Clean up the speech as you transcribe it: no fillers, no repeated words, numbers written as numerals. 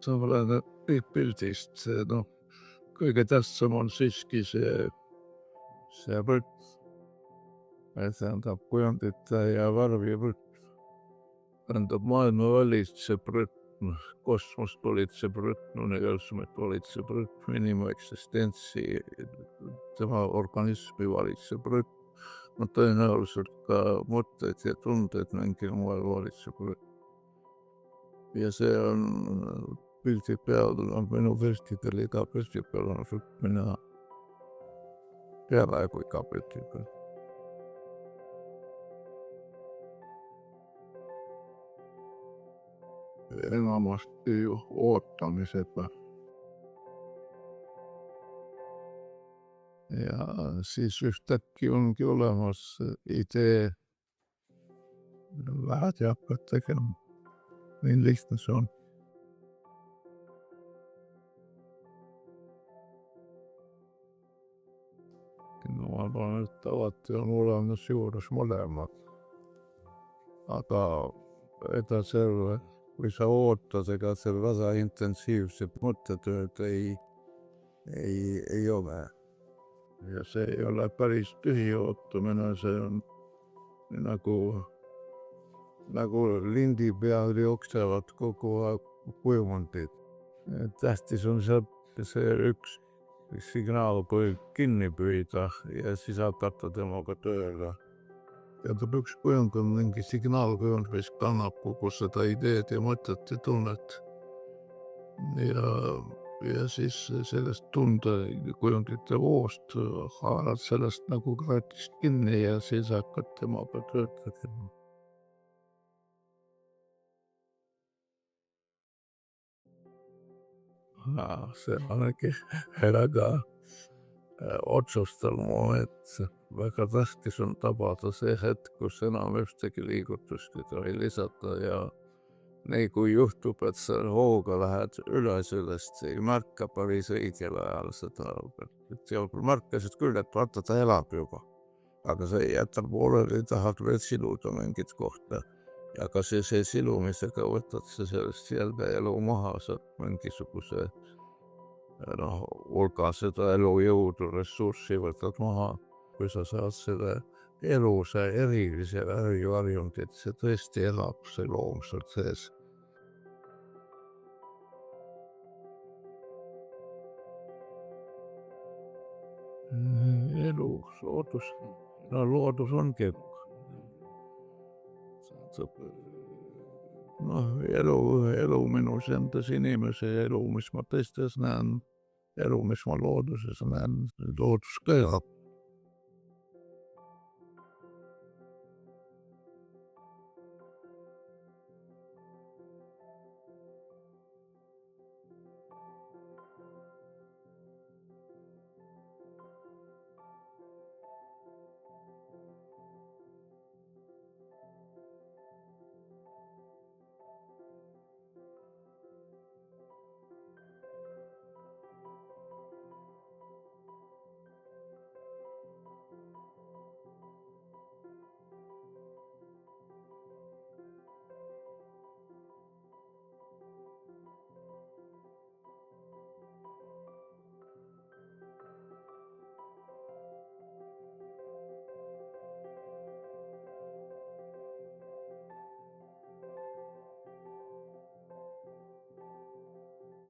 sa olened pildist, see kõige tähtsam on siiski see võrk, tähendab kujundite ja värvivõrk. Tähendab maailma valitseb rütm, kosmost valitseb rütm, universumit valitseb rütm, inimeksistentsi, tema organismi valitseb rütm. No tõenäoliselt ka mõtteid ja tundeid mingil moel valitseb rütm. Ja see on pildi peal, minu piltidel iga pildi peal on rütm, mina peaaegu iga pildi peal. Enamasti ootamised. Ja siis ühtäkki ongi olemas idee, lähed ja hakkad tegema. Nii lihtne see on. No ma arvan, et alati on olemas juures mõlemad. Aga edasi, kui sa ootad, ega seal väga intensiivset mõttetööd ei ole. Ja see ei ole päris tühi ootamine, see on nagu lindi peal jooksevad kogu aeg kujundid. Tähtis on see üks signaal kinni püüda ja siis hakata temaga tööle. Tähendab, üks kujund on mingi signaalkujund, mis kannab kogu seda ideed ja mõtet ja tunnet. Ja siis sellest kujundite voost haarad sellest nagu kraatist kinni ja siis hakkad temaga tööd tegema. See ongi väga otsustav moment. Väga tähtis on tabada see hetk, kus enam ühtegi liigutust ei tohi lisata ja nii kui juhtub, et sa hooga lähed sellest, ei märka päris õigel ajal seda. Märkasid küll, et vaata, ta elab juba, aga sa jätab pooleli, tahad veel siluda mingit kohta. Ja ka see silumisega võtad sa sellest jälle elu maha, saad mingisuguse hulga seda elujõudu, ressurssi võtad maha, kui sa saad selle eluse erilise värvivarjundit, see tõesti elab, see loom seal sees. Loodus ongi elu minus endas, inimese elu, mis ma teistes näen, elu, mis ma looduses näen, loodus ka elab.